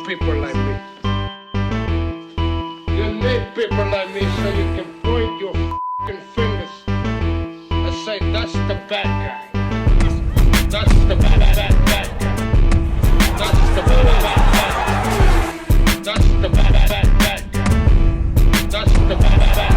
people like me. You need people like me so you can point your f***ing fingers and say, that's the bad guy. That's the bad guy. That's the bad guy. That's the bad guy. That's the bad guy.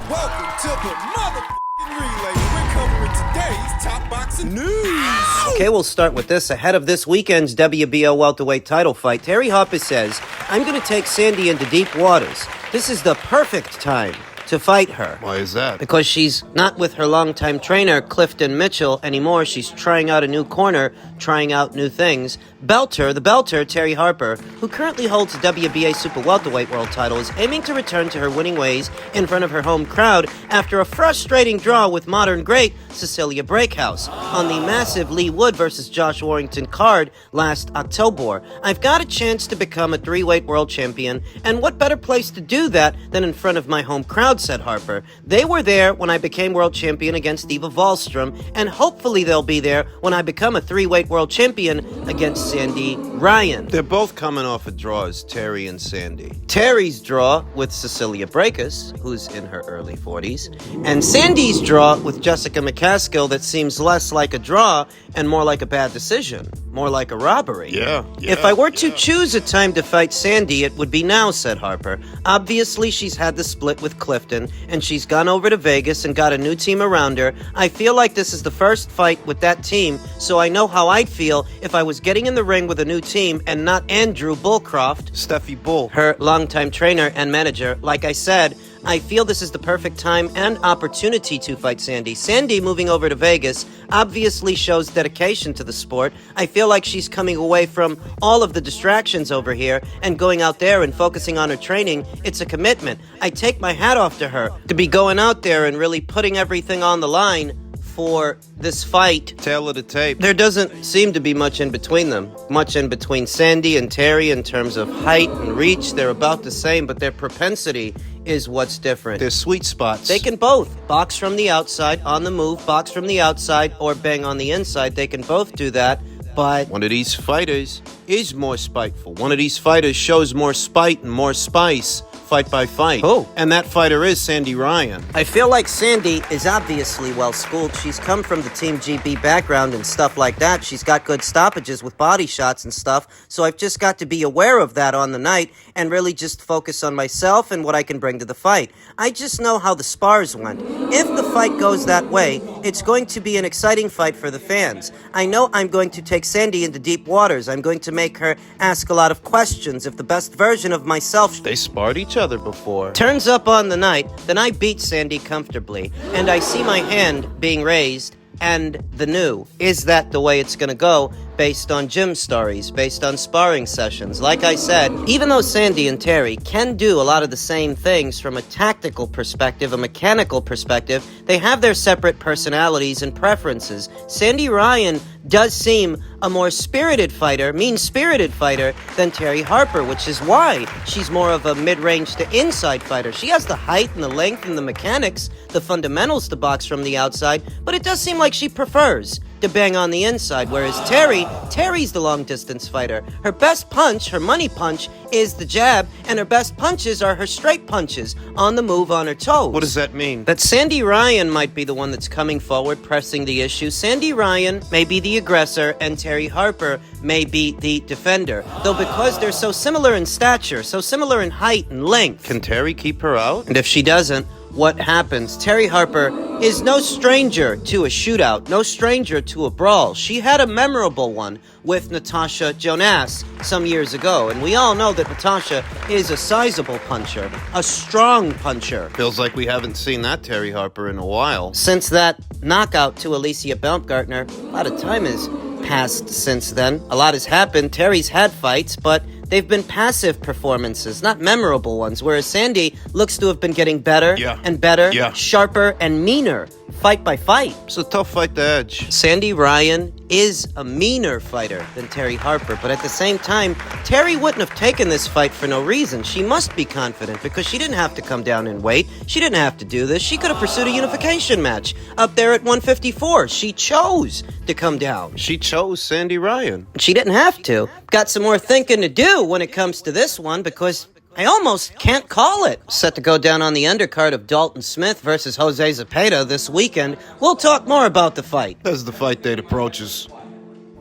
Welcome to the motherfucking relay. We're covering today's top boxing news. Okay, we'll start with this. Ahead of this weekend's WBO welterweight title fight, Terry Harper says, I'm going to take Sandy into deep waters. This is the perfect time to fight her. Why is that? Because she's not with her longtime trainer, Clifton Mitchell, anymore. She's trying out a new corner, trying out new things. The belter, Terry Harper, who currently holds the WBA Super Welterweight World title, is aiming to return to her winning ways in front of her home crowd after a frustrating draw with modern great Cecilia Brakehouse on the massive Lee Wood versus Josh Warrington card last October. I've got a chance to become a three-weight world champion, and what better place to do that than in front of my home crowd, said Harper. They were there when I became world champion against Eva Wahlstrom, and hopefully they'll be there when I become a three-weight world champion against Sandy Ryan. They're both coming off of draws, Terry and Sandy. Terry's draw with Cecilia Brakehouse, who's in her early 40s, and Sandy's draw with Jessica McCaskill that seems less like a draw and more like a bad decision, more like a robbery. Yeah. If I were to choose a time to fight Sandy, it would be now, said Harper. Obviously, she's had the split with Clifton, and she's gone over to Vegas and got a new team around her. I feel like this is the first fight with that team, so I know how I'd feel if I was getting in the ring with a new team and not Andrew Bullcroft, Steffi Bull, her longtime trainer and manager. Like I said, I feel this is the perfect time and opportunity to fight Sandy. Sandy moving over to Vegas obviously shows dedication to the sport. I feel like she's coming away from all of the distractions over here and going out there and focusing on her training. It's a commitment. I take my hat off to her to be going out there and really putting everything on the line for this fight. Tail of the tape. There doesn't seem to be much in between them. Much in between Sandy and Terry in terms of height and reach. They're about the same, but their propensity is what's different. They're sweet spots. They can both box from the outside, on the move, box from the outside, or bang on the inside. They can both do that, but one of these fighters is more spiteful. One of these fighters shows more spite and more spice fight by fight. Who? And that fighter is Sandy Ryan. I feel like Sandy is obviously well-schooled. She's come from the Team GB background and stuff like that. She's got good stoppages with body shots and stuff, so I've just got to be aware of that on the night and really just focus on myself and what I can bring to the fight. I just know how the spars went. If the fight goes that way, it's going to be an exciting fight for the fans. I know I'm going to take Sandy into deep waters. I'm going to make her ask a lot of questions if the best version of myself... They sparred each other before. Turns up on the night, then I beat Sandy comfortably, and I see my hand being raised, and the new. Is that the way it's gonna go? Based on gym stories, based on sparring sessions. Like I said, even though Sandy and Terry can do a lot of the same things from a tactical perspective, a mechanical perspective, they have their separate personalities and preferences. Sandy Ryan does seem a more spirited fighter, mean-spirited fighter than Terry Harper, which is why she's more of a mid-range to inside fighter. She has the height and the length and the mechanics, the fundamentals to box from the outside, but it does seem like she prefers to bang on the inside, whereas Terry's the long-distance fighter. Her best punch, her money punch, is the jab, and her best punches are her straight punches, on the move, on her toes. What does that mean? That Sandy Ryan might be the one that's coming forward, pressing the issue. Sandy Ryan may be the aggressor, and Terry Harper may be the defender. Though because they're so similar in stature, so similar in height and length. Can Terry keep her out? And if she doesn't, what happens? Terry Harper is no stranger to a shootout, no stranger to a brawl. She had a memorable one with Natasha Jonas some years ago, and we all know that Natasha is a sizable puncher, a strong puncher. Feels like we haven't seen that Terry Harper in a while. Since that knockout to Alicia Baumgartner, a lot of time has passed since then. A lot has happened. Terry's had fights, but they've been passive performances, not memorable ones, whereas Sandy looks to have been getting better and better, sharper and meaner, fight by fight. It's a tough fight to edge. Sandy Ryan is a meaner fighter than Terry Harper, but at the same time, Terry wouldn't have taken this fight for no reason. She must be confident because she didn't have to come down in weight. She didn't have to do this. She could have pursued a unification match up there at 154. She chose to come down. She chose Sandy Ryan. She didn't have to. Got some more thinking to do when it comes to this one because I almost can't call it. Set to go down on the undercard of Dalton Smith versus Jose Zepeda this weekend. We'll talk more about the fight. As the fight date approaches.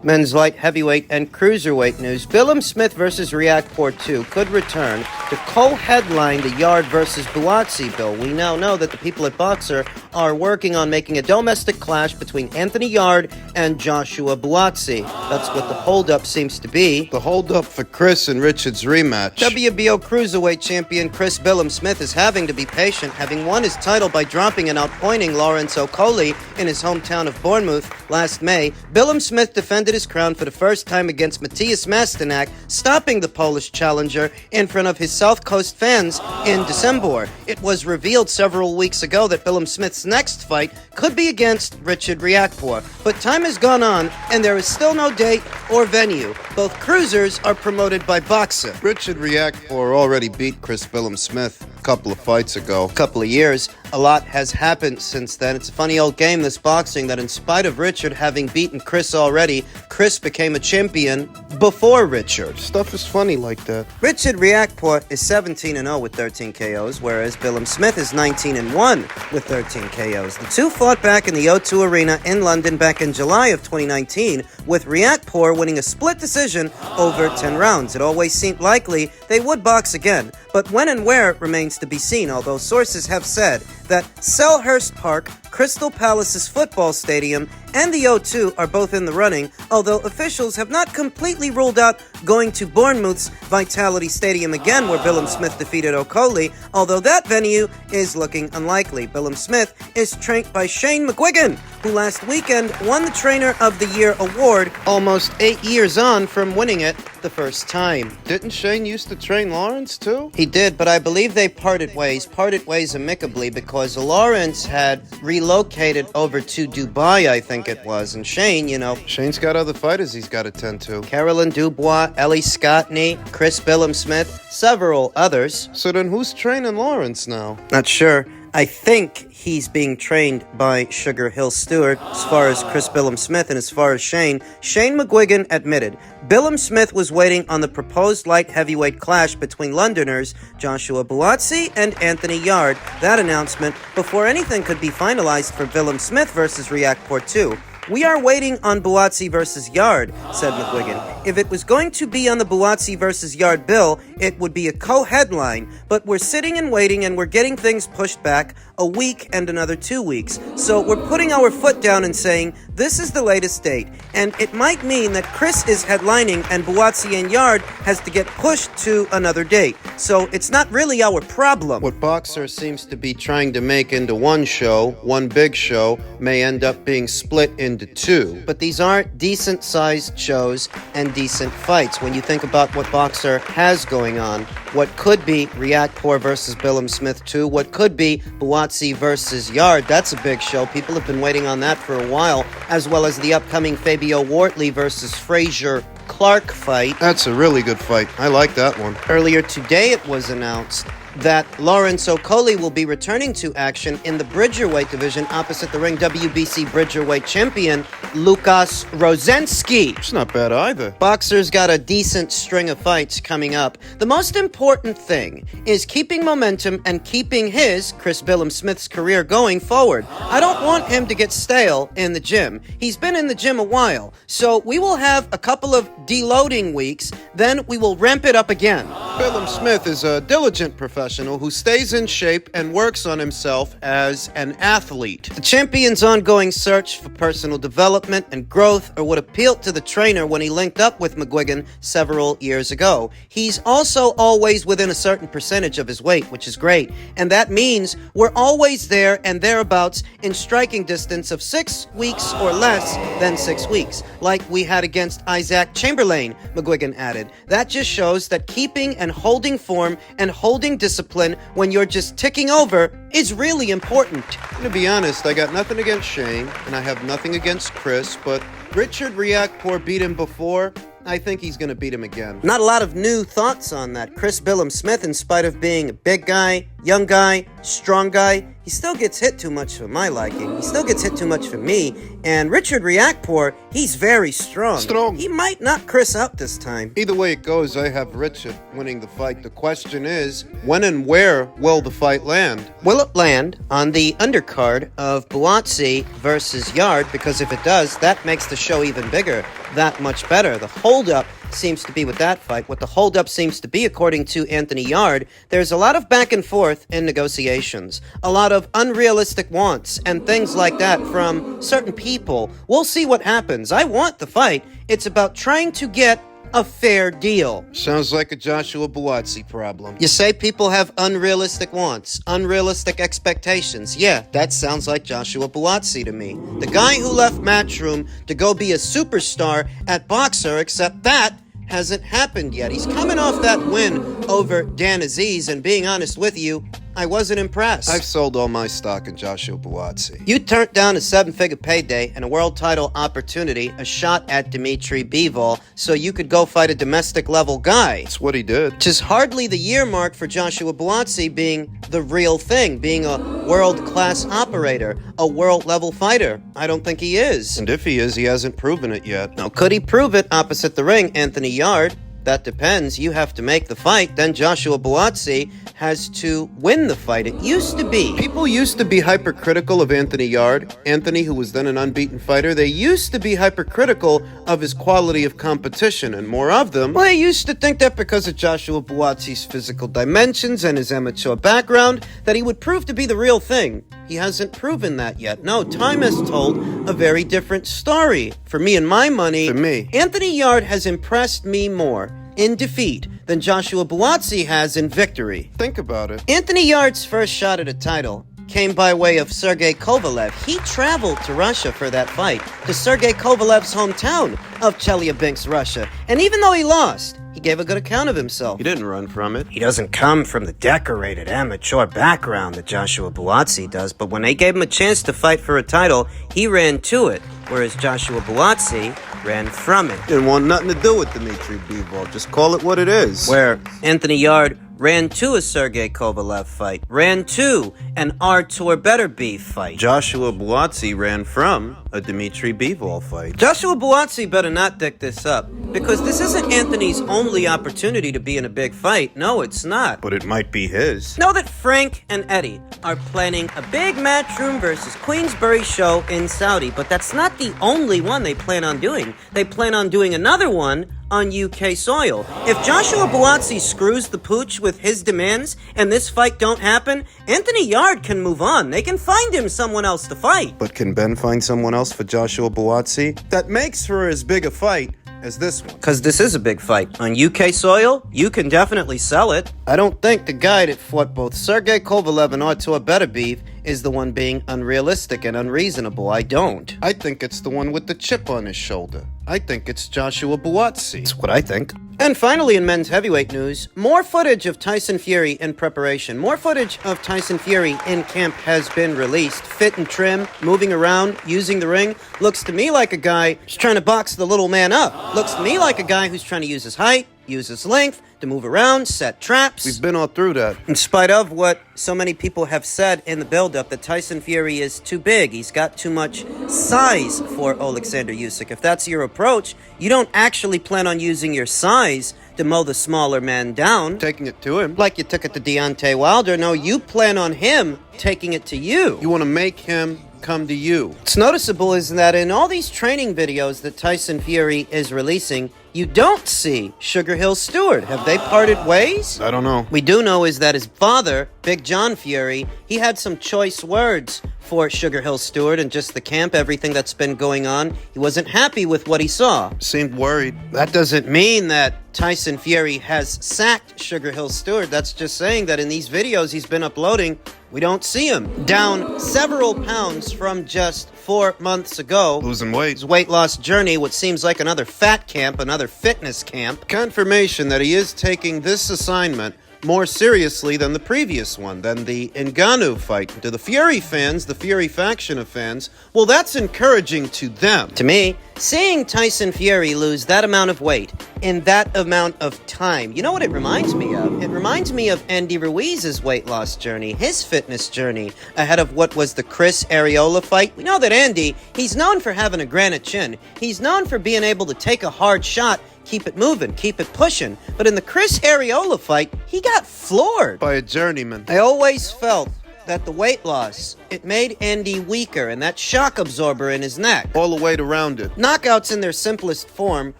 Men's light heavyweight and cruiserweight news. Billam-Smith versus Riakporhe II could return to co-headline the Yarde versus Buatsi bill. We now know that the people at Boxer are working on making a domestic clash between Anthony Yarde and Joshua Buatsi. That's what the holdup seems to be. The holdup for Chris and Richard's rematch. WBO cruiserweight champion Chris Billam-Smith is having to be patient, having won his title by dropping and outpointing Lawrence Okolie in his hometown of Bournemouth last May. Billam-Smith defended his crown for the first time against Matthias Masternak, stopping the Polish challenger in front of his South Coast fans in December. It was revealed several weeks ago that Billam-Smith's next fight could be against Richard Riakporhe, but time has gone on and there is still no date or venue. Both cruisers are promoted by Boxer. Richard Riakporhe already beat Chris Billam-Smith a couple of fights ago. Couple of years. A lot has happened since then. It's a funny old game, this boxing, that in spite of Richard having beaten Chris already, Chris became a champion before Richard. Stuff is funny like that. Richard Riakporhe is 17-0 with 13 KOs, whereas Billam-Smith is 19-1 with 13 KOs. The two fought back in the O2 Arena in London back in July of 2019, with Riakporhe winning a split decision over 10 rounds. It always seemed likely they would box again, but when and where remains to be seen, although sources have said that Selhurst Park, Crystal Palace's football stadium, and the O2 are both in the running, although officials have not completely ruled out going to Bournemouth's Vitality Stadium again, where Billam-Smith defeated Okolie, although that venue is looking unlikely. Billam-Smith is trained by Shane McGuigan, who last weekend won the Trainer of the Year award, almost 8 years on from winning it the first time. Didn't Shane used to train Lawrence too? He did, but I believe they parted ways amicably because Lawrence had relocated over to Dubai, I think it was, and Shane, Shane's got other fighters he's got to tend to. Carolyn Dubois, Ellie Scottney, Chris Billam-Smith, several others. So then who's training Lawrence now? Not sure. I think he's being trained by Sugar Hill Stewart as far as Chris Billam-Smith, and as far as Shane McGuigan admitted Billam-Smith was waiting on the proposed light heavyweight clash between Londoners Joshua Buatsi and Anthony Yarde. That announcement before anything could be finalized for Billam-Smith versus Riakporhe II. We are waiting on Buatsi versus Yarde, said McGuigan. If it was going to be on the Buatsi versus Yarde bill, it would be a co-headline, but we're sitting and waiting and we're getting things pushed back a week and another 2 weeks. So we're putting our foot down and saying, this is the latest date, and it might mean that Chris is headlining and Buatsi and Yarde has to get pushed to another date. So it's not really our problem. What Boxer seems to be trying to make into one show, one big show, may end up being split into two. But these aren't decent-sized shows and decent fights. When you think about what Boxer has going on, what could be Riakporhe versus Billam-Smith 2, what could be Buatsi versus Yarde, that's a big show. People have been waiting on that for a while, as well as the upcoming Fabio Wortley versus Frazier Clark fight. That's a really good fight. I like that one. Earlier today it was announced that Lawrence Okolie will be returning to action in the Bridgerweight division opposite the ring WBC Bridgerweight champion Lukas Rozensky. It's not bad either. Boxer's got a decent string of fights coming up. The most important thing is keeping momentum and keeping his, Chris Billam-Smith's, career going forward. I don't want him to get stale in the gym. He's been in the gym a while, so we will have a couple of deloading weeks, then we will ramp it up again. Billam-Smith is a diligent professional who stays in shape and works on himself as an athlete. The champion's ongoing search for personal development and growth are what appealed to the trainer when he linked up with McGuigan several years ago. He's also always within a certain percentage of his weight, which is great, and that means we're always there and thereabouts in striking distance of 6 weeks or less than 6 weeks, like we had against Isaac Chamberlain, McGuigan added. That just shows that keeping and holding form and holding discipline when you're just ticking over is really important. To be honest, I got nothing against Shane, and I have nothing against Chris, but Richard Riakporhe beat him before. I think he's going to beat him again. Not a lot of new thoughts on that. Chris Billam-Smith, in spite of being a big guy, young guy, strong guy, he still gets hit too much for my liking. He still gets hit too much for me. And Richard Riakporhe, he's very strong. He might knock Chris out this time. Either way it goes, I have Richard winning the fight. The question is, when and where will the fight land? Will it land on the undercard of Buatsi versus Yarde? Because if it does, that makes the show even bigger, that much better. The holdup seems to be with that fight. What the holdup seems to be, according to Anthony Yarde, there's a lot of back and forth in negotiations, a lot of unrealistic wants and things like that from certain people. We'll see what happens. I want the fight. It's about trying to get a fair deal. Sounds like a Joshua Buatsi problem. You say people have unrealistic wants, unrealistic expectations. Yeah, that sounds like Joshua Buatsi to me. The guy who left Matchroom to go be a superstar at Boxer, except that hasn't happened yet. He's coming off that win over Dan Aziz, and being honest with you, I wasn't impressed. I've sold all my stock in Joshua Buatsi. You turned down a 7-figure payday and a world title opportunity, a shot at Dimitri Bivol, so you could go fight a domestic-level guy. That's what he did. Which is hardly the year mark for Joshua Buatsi being the real thing, being a world-class operator, a world-level fighter. I don't think he is. And if he is, he hasn't proven it yet. Now, could he prove it opposite the ring, Anthony Yarde? That depends. You have to make the fight. Then Joshua Buatsi has to win the fight. It used to be. People used to be hypercritical of Anthony Yarde. Anthony, who was then an unbeaten fighter, they used to be hypercritical of his quality of competition, and more of them. Well, they used to think that because of Joshua Buatsi's physical dimensions and his amateur background, that he would prove to be the real thing. He hasn't proven that yet. No, time has told a very different story. For me and my money, For me. Anthony Yarde has impressed me more in defeat than Joshua Buatsi has in victory. Think about it. Anthony Yarde's first shot at a title came by way of Sergey Kovalev. He traveled to Russia for that fight, to Sergey Kovalev's hometown of Chelyabinsk, Russia. And even though he lost, he gave a good account of himself. He didn't run from it. He doesn't come from the decorated amateur background that Joshua Buatsi does, but when they gave him a chance to fight for a title, he ran to it, whereas Joshua Buatsi ran from it. Didn't want nothing to do with Dimitri Bivol. Just call it what it is. Where Anthony Yarde ran to a Sergey Kovalev fight, ran to an Artur Beterbiev fight. Joshua Buatsi ran from a Dimitri Bivol fight. Joshua Buatsi better not dick this up, because this isn't Anthony's only opportunity to be in a big fight. No, it's not. But it might be his. Know that Frank and Eddie are planning a big Matchroom versus Queensberry show in Saudi, but that's not the only one they plan on doing. They plan on doing another one on UK soil. If Joshua Buatsi screws the pooch with his demands and this fight don't happen, Anthony Yarde can move on. They can find him someone else to fight. But can Ben find someone else for Joshua Buatsi that makes for as big a fight as this one? Because this is a big fight. On UK soil, you can definitely sell it. I don't think the guy that fought both Sergey Kovalev and Artur Beterbiev is the one being unrealistic and unreasonable. I don't. I think it's the one with the chip on his shoulder. I think it's Joshua Buatsi. That's what I think. And finally, in men's heavyweight news, more footage of Tyson Fury in preparation. More footage of Tyson Fury in camp has been released. Fit and trim, moving around, using the ring. Looks to me like a guy who's trying to box the little man up. Looks to me like a guy who's trying to use his height, use his length, to move around, set traps. We've been all through that. In spite of what so many people have said in the build-up, that Tyson Fury is too big. He's got too much size for Alexander Usyk. If that's your approach, you don't actually plan on using your size to mow the smaller man down. Taking it to him. Like you took it to Deontay Wilder. No, you plan on him taking it to you. You want to make him come to you. What's noticeable is that in all these training videos that Tyson Fury is releasing, you don't see Sugar Hill Stewart. Have they parted ways? I don't know. We do know is that his father, Big John Fury, he had some choice words for Sugar Hill Stewart and just the camp, everything that's been going on. He wasn't happy with what he saw. Seemed worried. That doesn't mean that Tyson Fury has sacked Sugar Hill Stewart. That's just saying that in these videos he's been uploading, we don't see him. Down several pounds from just 4 months ago. Losing weight. His weight loss journey, what seems like another fat camp, another fitness camp. Confirmation that he is taking this assignment more seriously than the previous one, than the Ngannou fight. To the Fury fans, the Fury faction of fans, well, that's encouraging to them. To me, seeing Tyson Fury lose that amount of weight in that amount of time, you know what it reminds me of? It reminds me of Andy Ruiz's weight loss journey, his fitness journey, ahead of what was the Chris Arreola fight. We know that Andy, he's known for having a granite chin. He's known for being able to take a hard shot, keep it moving, keep it pushing. But in the Chris Arreola fight, he got floored By a journeyman. I always felt that the weight loss, it made Andy weaker, and that shock absorber in his neck. All the weight around it. Knockouts in their simplest form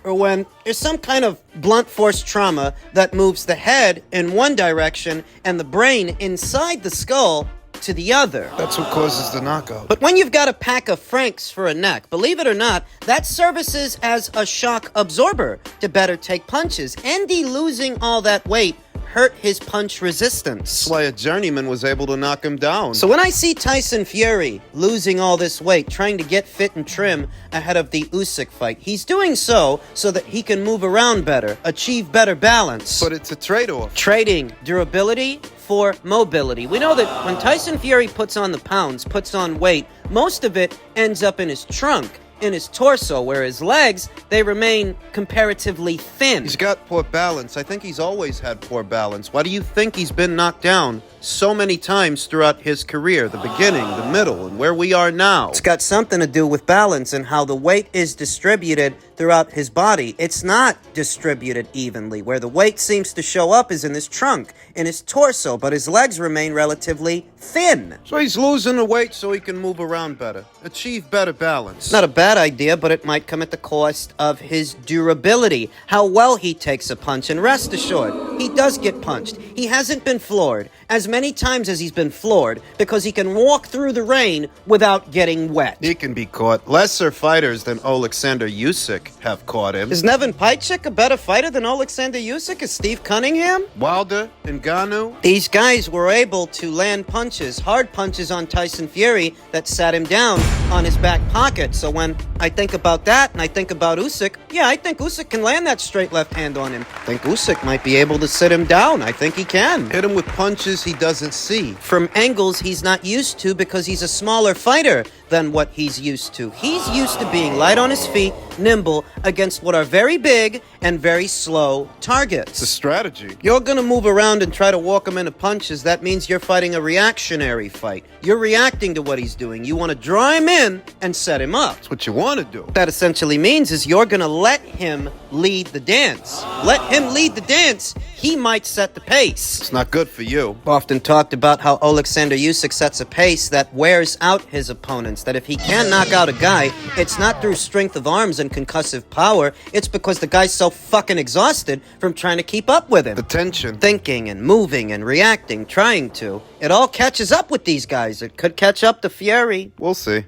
are when there's some kind of blunt force trauma that moves the head in one direction and the brain inside the skull to the other. That's what causes the knockout. But when you've got a pack of francs for a neck, believe it or not, that services as a shock absorber to better take punches. Andy losing all that weight hurt his punch resistance. That's why a journeyman was able to knock him down. So when I see Tyson Fury losing all this weight, trying to get fit and trim ahead of the Usyk fight, he's doing so that he can move around better, achieve better balance. But it's a trade-off. Trading durability for mobility. We know that when Tyson Fury puts on the pounds, puts on weight, most of it ends up in his trunk, in his torso, where his legs, they remain comparatively thin. He's got poor balance. I think he's always had poor balance. Why do you think he's been knocked down so many times throughout his career? The beginning, the middle, and where we are now. It's got something to do with balance and how the weight is distributed throughout his body. It's not distributed evenly. Where the weight seems to show up is in his trunk, in his torso, but his legs remain relatively thin. So he's losing the weight so he can move around better, achieve better balance. Not a bad idea, but it might come at the cost of his durability, how well he takes a punch. And rest assured, he does get punched. He hasn't been floored as many times as he's been floored because he can walk through the rain without getting wet. He can be caught. Lesser fighters than Alexander Usyk have caught him. Is Nevin Pajcik a better fighter than Alexander Usyk? Is Steve Cunningham? Wilder, Ngannou. These guys were able to land punches, hard punches on Tyson Fury that sat him down on his back pocket. So when I think about that and I think about Usyk, yeah, I think Usyk can land that straight left hand on him. I think Usyk might be able to sit him down. I think he can. Hit him with punches he doesn't see. From angles he's not used to because he's a smaller fighter than what he's used to. He's used to being light on his feet, nimble, against what are very big and very slow targets. It's a strategy. You're gonna move around and try to walk him into punches. That means you're fighting a reactionary fight. You're reacting to what he's doing. You want to draw him in and set him up. That's what you want to do. What that essentially means is you're gonna let him lead the dance. Let him lead the dance. He might set the pace. It's not good for you. Often talked about how Alexander Usyk sets a pace that wears out his opponents. That if he can't knock out a guy, it's not through strength of arms and concussive power. It's because the guy's so fucking exhausted from trying to keep up with him. The tension. Thinking and moving and reacting, trying to. It all catches up with these guys. It could catch up to Fury. We'll see.